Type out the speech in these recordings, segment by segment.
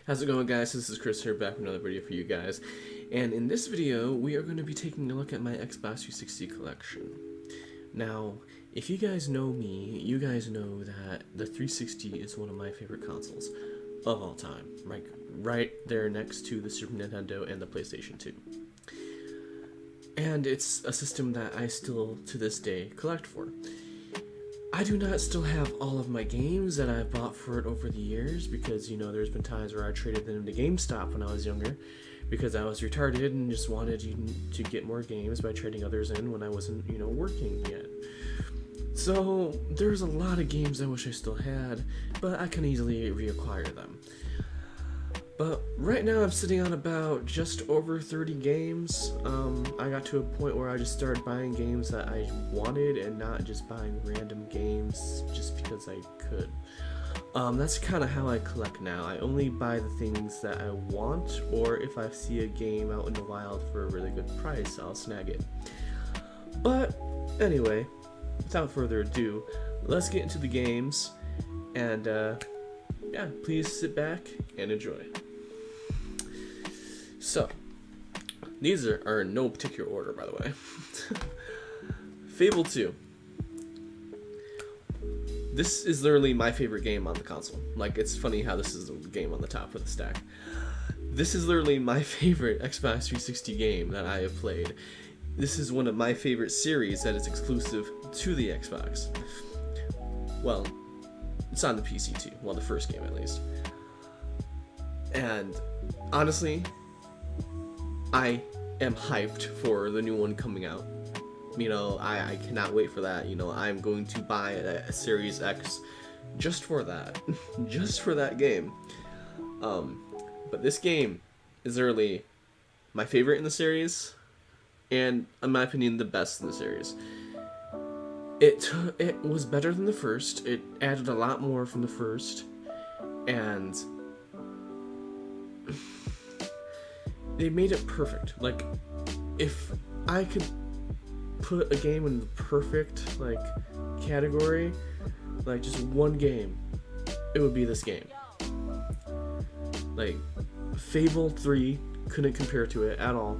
How's it going, guys? This is Chris here, back with another video for you guys. And in this video, we are going to be taking a look at my Xbox 360 collection. Now, if you guys know me, you guys know that the 360 is one of my favorite consoles of all time. Right there next to the Super Nintendo and the PlayStation 2. And it's a system that I still, to this day, collect for. I do not still have all of my games that I've bought for it over the years because, you know, there's been times where I traded them to GameStop when I was younger because I was retarded and just wanted to get more games by trading others in when I wasn't, you know, working yet. So there's a lot of games I wish I still had, but I can easily reacquire them. But right now I'm sitting on about just over 30 games. I got to a point where I just started buying games that I wanted and not just buying random games just because I could. That's kind of how I collect now. I only buy the things that I want, or if I see a game out in the wild for a really good price, I'll snag it. But anyway, without further ado, let's get into the games, and yeah, please sit back and enjoy. So, these are in no particular order, by the way. Fable II. This is literally my favorite game on the console. Like, it's funny how this is the game on the top of the stack. This is literally my favorite Xbox 360 game that I have played. This is one of my favorite series that is exclusive to the Xbox. Well, it's on the PC too. Well, the first game at least. And honestly, I am hyped for the new one coming out. You know, I cannot wait for that. You know, I'm going to buy a Series X just for that. Just for that game. But this game is literally my favorite in the series, and in my opinion, the best in the series. It was better than the first. It added a lot more from the first, and they made it perfect. Like, if I could put a game in the perfect, like, category, like, just one game, it would be this game. Like, Fable III couldn't compare to it at all.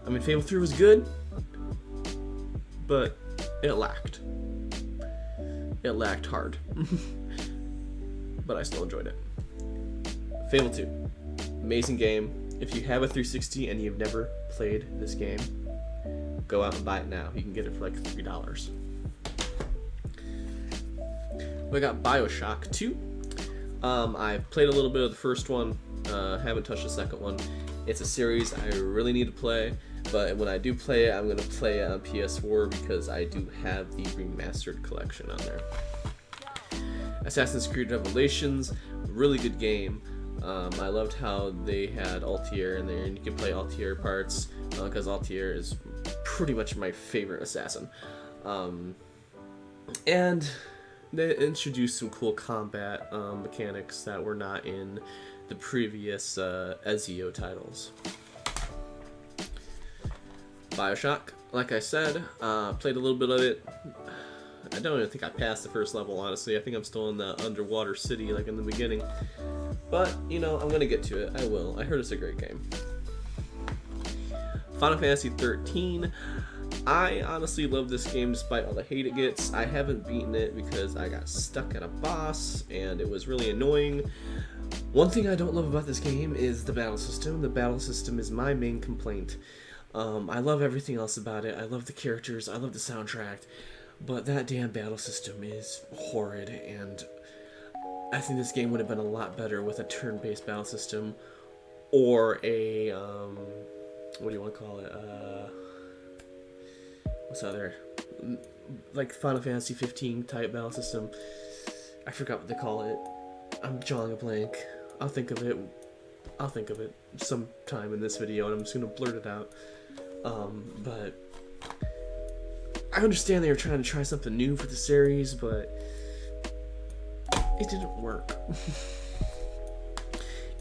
I mean, Fable 3 was good, but it lacked. It lacked hard. But I still enjoyed it. Fable 2. Amazing game. If you have a 360 and you've never played this game, go out and buy it now. You can get it for like $3. We got Bioshock 2. I've played a little bit of the first one. Haven't touched the second one. It's a series I really need to play, but when I do play it, I'm going to play it on PS4 because I do have the remastered collection on there. Assassin's Creed Revelations, really good game. I loved how they had Altair in there, and you can play Altair parts, because Altair is pretty much my favorite assassin. And they introduced some cool combat mechanics that were not in the previous Ezio titles. Bioshock, like I said, played a little bit of it. I don't even think I passed the first level, honestly. I think I'm still in the underwater city, like in the beginning. But, you know, I'm gonna get to it. I will. I heard it's a great game. Final Fantasy XIII. I honestly love this game despite all the hate it gets. I haven't beaten it because I got stuck at a boss and it was really annoying. One thing I don't love about this game is the battle system. The battle system is my main complaint. I love everything else about it. I love the characters. I love the soundtrack. But that damn battle system is horrid, and I think this game would have been a lot better with a turn-based battle system, or a, what do you want to call it, what's the other, like Final Fantasy 15 type battle system. I forgot what they call it. I'm drawing a blank. I'll think of it sometime in this video, and I'm just going to blurt it out. But I understand they were trying to try something new for the series, but it didn't work.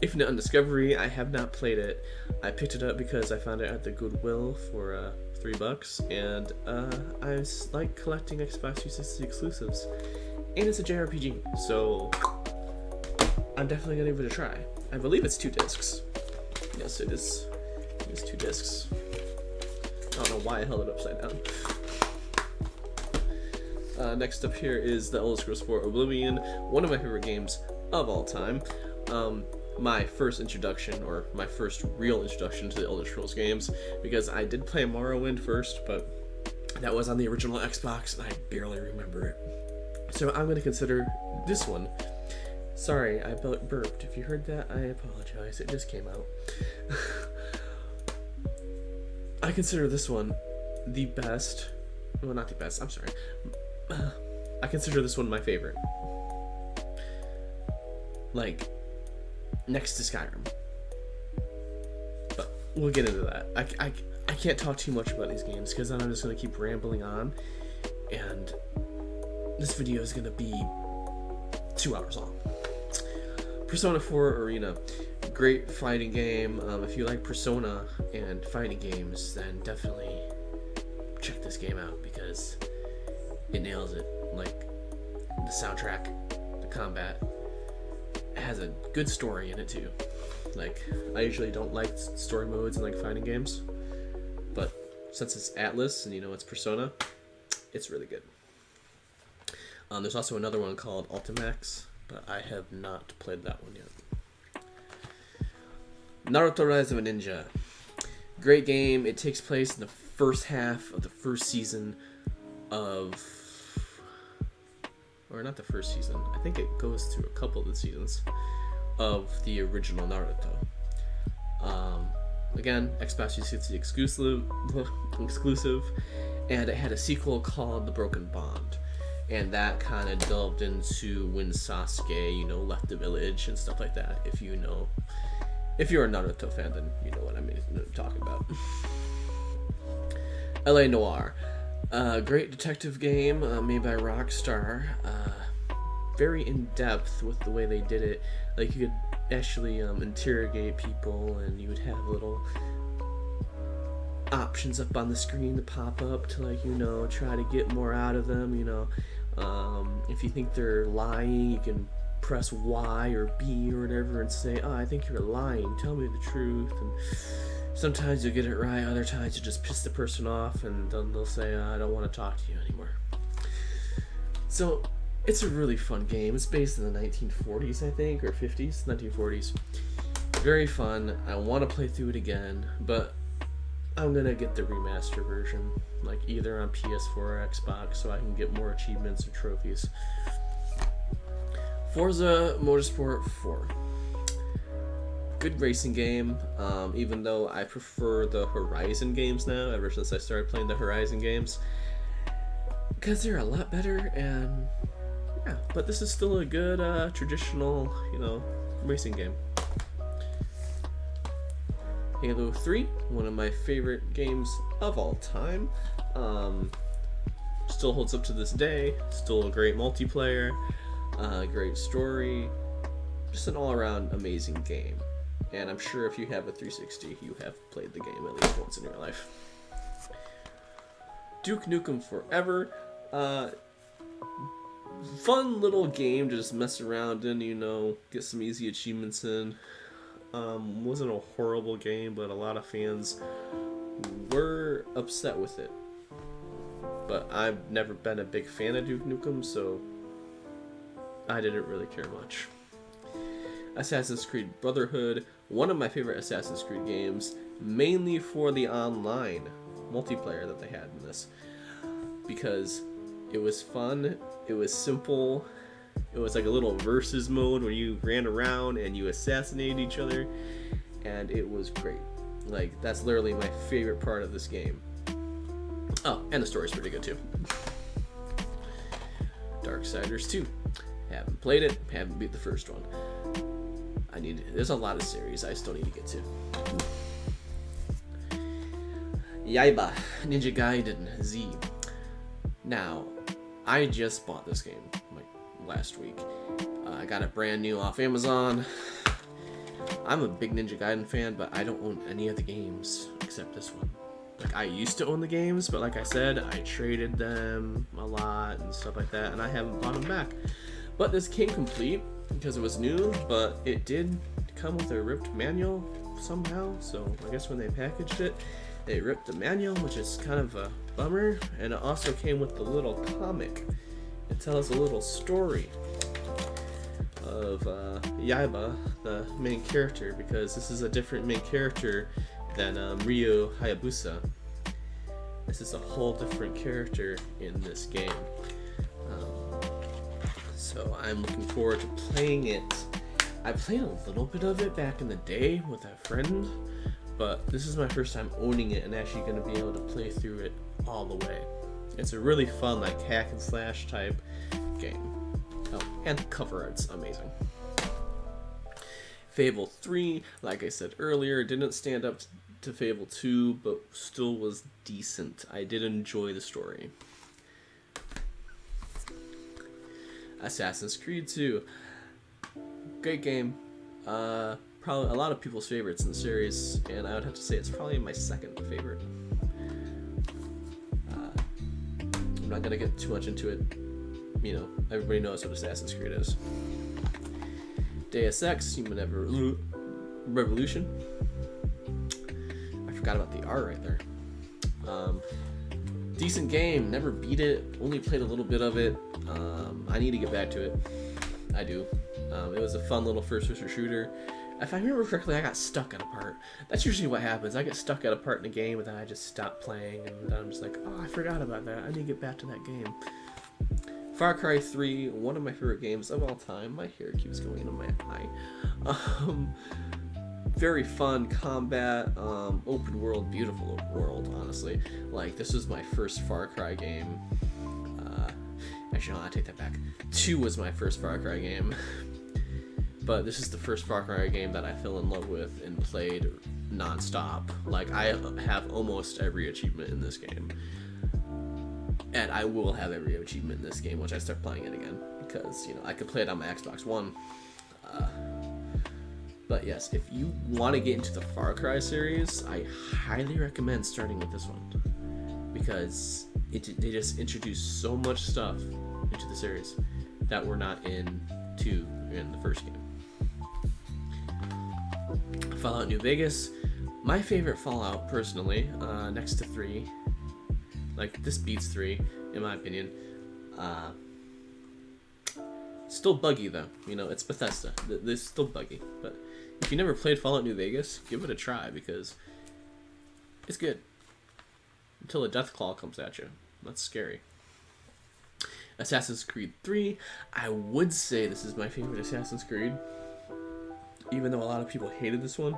Infinite Undiscovery, I have not played it. I picked it up because I found it at the Goodwill for $3, and I like collecting Xbox 360 exclusives. And it's a JRPG, so I'm definitely gonna give it a try. I believe it's 2 discs. Yes, it is. It's 2 discs. I don't know why I held it upside down. Next up here is The Elder Scrolls IV Oblivion, one of my favorite games of all time. My first introduction, or my first real introduction to the Elder Scrolls games, because I did play Morrowind first, but that was on the original Xbox, and I barely remember it. So I'm going to consider this one. Sorry, I burped. If you heard that, I apologize. It just came out. I consider this one the best. Well, not the best. I'm sorry. I consider this one my favorite. Like, next to Skyrim. But we'll get into that. I can't talk too much about these games because then I'm just going to keep rambling on. And this video is going to be 2 hours long. Persona 4 Arena. Great fighting game. If you like Persona and fighting games, then definitely check this game out because it nails it. Like, the soundtrack, the combat, it has a good story in it too. Like, I usually don't like story modes in like fighting games, but since it's Atlas and it's Persona, it's really good. There's also another one called Ultimax, but I have not played that one yet. Naruto Rise of a Ninja. Great game. It takes place in the first half of the first season of... Or not the first season. I think it goes through a couple of the seasons of the original Naruto. Again, Xbox 360 exclusive, and it had a sequel called The Broken Bond. And that kind of delved into when Sasuke, left the village and stuff like that. If you're a Naruto fan, then you know what I'm talking about. LA Noire. Great detective game made by Rockstar. Very in-depth with the way they did it. Like, you could actually interrogate people, and you would have little options up on the screen to pop up to, try to get more out of them, if you think they're lying, you can press Y or B or whatever and say, I think you're lying, tell me the truth. And sometimes you'll get it right, other times you just piss the person off, and then they'll say, I don't want to talk to you anymore. So, it's a really fun game. It's based in the 1940s, I think, or 50s, 1940s. Very fun. I want to play through it again, but I'm going to get the remaster version, like either on PS4 or Xbox, so I can get more achievements or trophies. Forza Motorsport 4. Good racing game, even though I prefer the Horizon games now, ever since I started playing the Horizon games, because they're a lot better, and yeah, but this is still a good traditional, racing game. Halo 3, one of my favorite games of all time. Still holds up to this day. Still a great multiplayer, great story, just an all-around amazing game. And I'm sure if you have a 360, you have played the game at least once in your life. Duke Nukem Forever. Fun little game to just mess around in, get some easy achievements in. Wasn't a horrible game, but a lot of fans were upset with it. But I've never been a big fan of Duke Nukem, so I didn't really care much. Assassin's Creed Brotherhood, one of my favorite Assassin's Creed games, mainly for the online multiplayer that they had in this. Because it was fun, it was simple, it was like a little versus mode where you ran around and you assassinated each other, and it was great. Like, that's literally my favorite part of this game. Oh, and the story's pretty good too. Darksiders 2. Haven't played it, haven't beat the first one. There's a lot of series I still need to get to. Yaiba, Ninja Gaiden Z. Now, I just bought this game like last week. I got it brand new off Amazon. I'm a big Ninja Gaiden fan, but I don't own any of the games except this one. Like, I used to own the games, but like I said, I traded them a lot and stuff like that, and I haven't bought them back. But this came complete, because it was new, but it did come with a ripped manual somehow. So I guess when they packaged it, they ripped the manual, which is kind of a bummer. And it also came with the little comic. It tells a little story of Yaiba, the main character, because this is a different main character than Ryo Hayabusa. This is a whole different character in this game. So I'm looking forward to playing it. I played a little bit of it back in the day with a friend, but this is my first time owning it and actually going to be able to play through it all the way. It's a really fun, like, hack and slash type game. Oh, and the cover art's amazing. Fable 3, like I said earlier, didn't stand up to Fable 2, but still was decent. I did enjoy the story. Assassin's Creed 2. Great game. Probably a lot of people's favorites in the series, and I would have to say it's probably my second favorite. I'm not gonna get too much into it. You know, everybody knows what Assassin's Creed is. Deus Ex, Human Revolution. I forgot about the R right there. Decent game, never beat it, only played a little bit of it. I need to get back to it. I do. It was a fun little first-person shooter. If I remember correctly, I got stuck at a part. That's usually what happens. I get stuck at a part in a game, and then I just stop playing, and I'm just like, oh, I forgot about that. I need to get back to that game. Far Cry 3, one of my favorite games of all time. My hair keeps going into my eye. Very fun combat, open world, beautiful world, honestly. Like, this was my first Far Cry game. Actually, no, I take that back. 2 was my first Far Cry game. But this is the first Far Cry game that I fell in love with and played non-stop. Like, I have almost every achievement in this game. And I will have every achievement in this game once I start playing it again. Because, you know, I could play it on my Xbox One. But yes, if you want to get into the Far Cry series, I highly recommend starting with this one. Because they just introduced so much stuff into the series that were not in the first game. Fallout New Vegas, my favorite Fallout personally, next to 3. Like, this beats 3 in my opinion. Still buggy though, you know, it's Bethesda. It's still buggy, but if you never played Fallout New Vegas, give it a try because it's good. Until a Deathclaw comes at you. That's scary. Assassin's Creed 3, I would say this is my favorite Assassin's Creed. Even though a lot of people hated this one,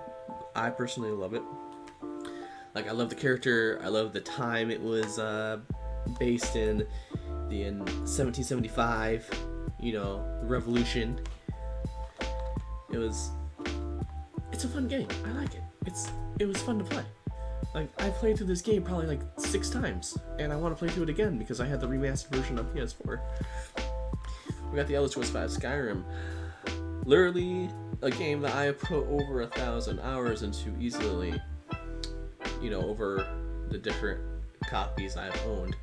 I personally love it. Like, I love the character, I love the time it was based in 1775, you know, the revolution. It's a fun game. I like it. It was fun to play. Like, I played through this game probably like 6 times, and I want to play through it again because I had the remastered version on PS4. We got the Elder Scrolls V Skyrim. Literally a game that I put over 1,000 hours into easily, you know, over the different copies I've owned.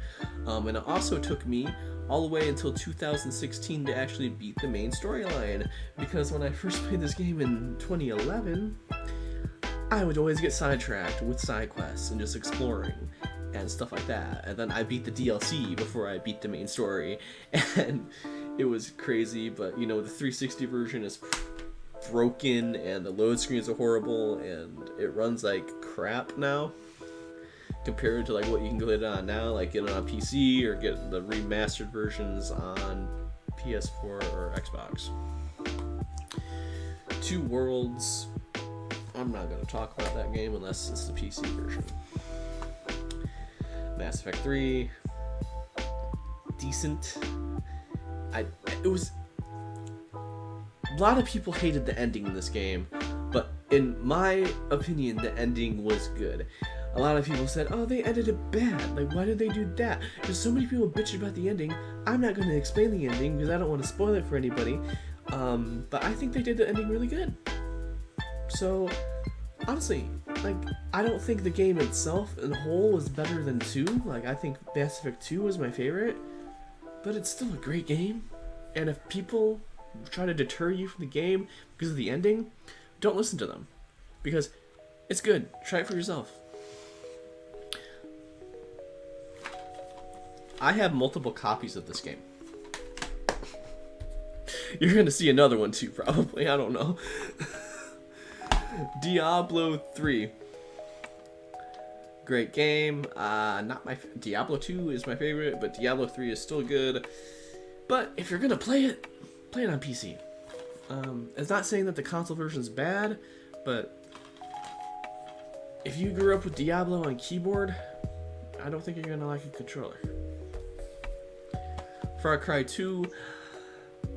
And it also took me all the way until 2016 to actually beat the main storyline, because when I first played this game in 2011, I would always get sidetracked with side quests and just exploring and stuff like that. And then I beat the DLC before I beat the main story, and it was crazy. But, you know, the 360 version is broken, and the load screens are horrible, and it runs like crap now compared to like what you can get it on now, like get it on PC or get the remastered versions on PS4 or Xbox. Two Worlds, I'm not going to talk about that game unless it's the PC version. Mass Effect 3, decent. It was, a lot of people hated the ending in this game, but in my opinion, the ending was good. A lot of people said, oh, they ended it bad. Like, why did they do that? There's so many people bitching about the ending. I'm not going to explain the ending because I don't want to spoil it for anybody. But I think they did the ending really good. So, honestly, like, I don't think the game itself in whole is better than 2. Like, I think Mass Effect 2 was my favorite. But it's still a great game. And if people try to deter you from the game because of the ending, don't listen to them. Because it's good. Try it for yourself. I have multiple copies of this game. You're going to see another one too, probably. I don't know. Diablo III. Great game. Not my Diablo 2 is my favorite, but Diablo 3 is still good. But if you're gonna play it on PC. It's not saying that the console version is bad, but if you grew up with Diablo on keyboard, I don't think you're gonna like a controller. Far Cry 2,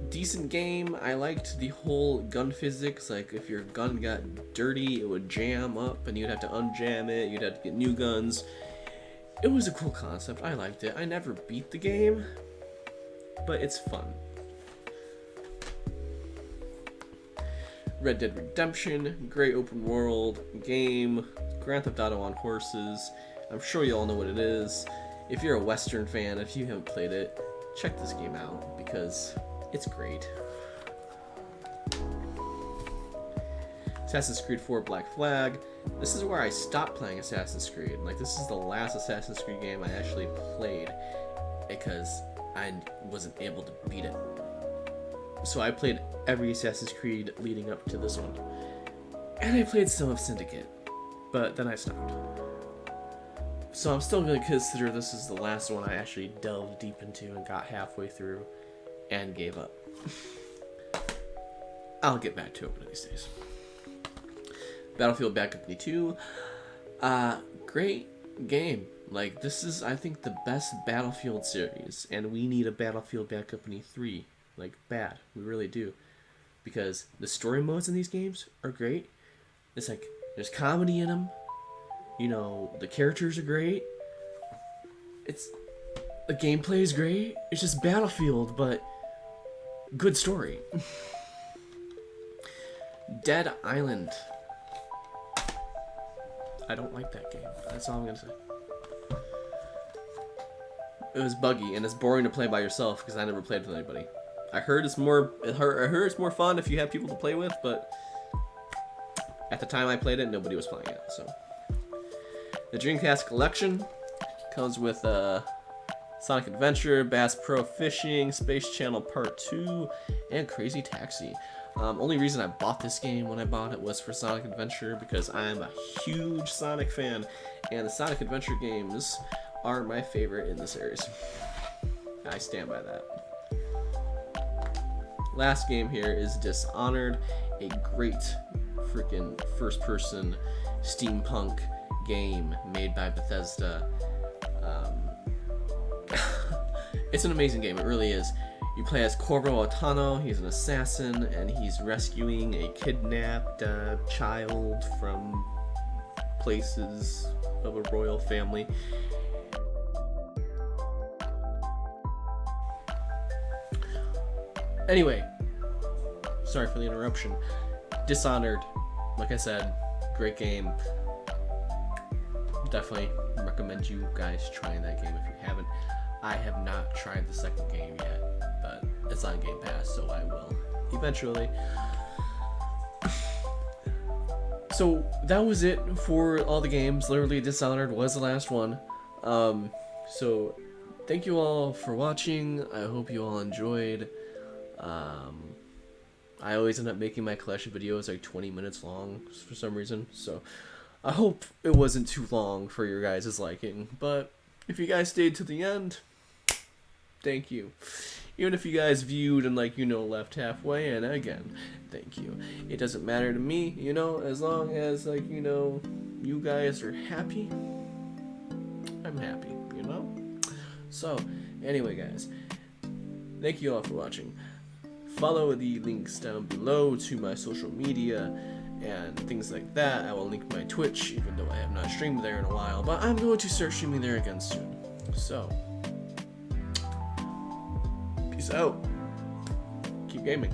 decent game. I liked the whole gun physics. Like, if your gun got dirty, it would jam up and you'd have to unjam it. You'd have to get new guns. It was a cool concept. I liked it. I never beat the game, but it's fun. Red Dead Redemption, great open world game. Grand Theft Auto on horses. I'm sure you all know what it is. If you're a Western fan, if you haven't played it, check this game out because it's great. Assassin's Creed 4 Black Flag. This is where I stopped playing Assassin's Creed. Like, this is the last Assassin's Creed game I actually played because I wasn't able to beat it. So I played every Assassin's Creed leading up to this one. And I played some of Syndicate, but then I stopped. So I'm still going to consider this as the last one I actually delved deep into and got halfway through and gave up. I'll get back to it one of these days. Battlefield Bad Company 2. Great game. Like, this is, I think, the best Battlefield series, and we need a Battlefield Bad Company 3. Like, bad. We really do. Because the story modes in these games are great. It's like, there's comedy in them. You know, the characters are great. The gameplay is great. It's just Battlefield, but good story. Dead Island. I don't like that game. That's all I'm gonna say. It was buggy and it's boring to play by yourself because I never played with anybody. I heard it's more fun if you have people to play with, but at the time I played it, nobody was playing it. So the Dreamcast Collection comes with Sonic Adventure, Bass Pro Fishing, Space Channel Part 2, and Crazy Taxi. Only reason I bought this game when I bought it was for Sonic Adventure because I'm a huge Sonic fan, and the Sonic Adventure games are my favorite in the series. I stand by that. Last game here is Dishonored, a great freaking first-person steampunk game made by Bethesda. It's an amazing game, it really is. You play as Corvo Altano, he's an assassin, and he's rescuing a kidnapped child from places of a royal family. Anyway, sorry for the interruption. Dishonored, like I said, great game. Definitely recommend you guys trying that game if you haven't. I have not tried the second game yet, but it's on Game Pass, so I will eventually. So that was it for all the games. Literally, Dishonored was the last one. So thank you all for watching. I hope you all enjoyed. I always end up making my collection videos like 20 minutes long for some reason, so I hope it wasn't too long for your guys' liking. But if you guys stayed to the end, thank you. Even if you guys viewed and left halfway, and again, thank you. It doesn't matter to me, as long as you guys are happy, I'm happy, So anyway, guys, thank you all for watching. Follow the links down below to my social media and things like that. I will link my Twitch, even though I have not streamed there in a while, but I'm going to start streaming there again soon. So, peace out. Keep gaming.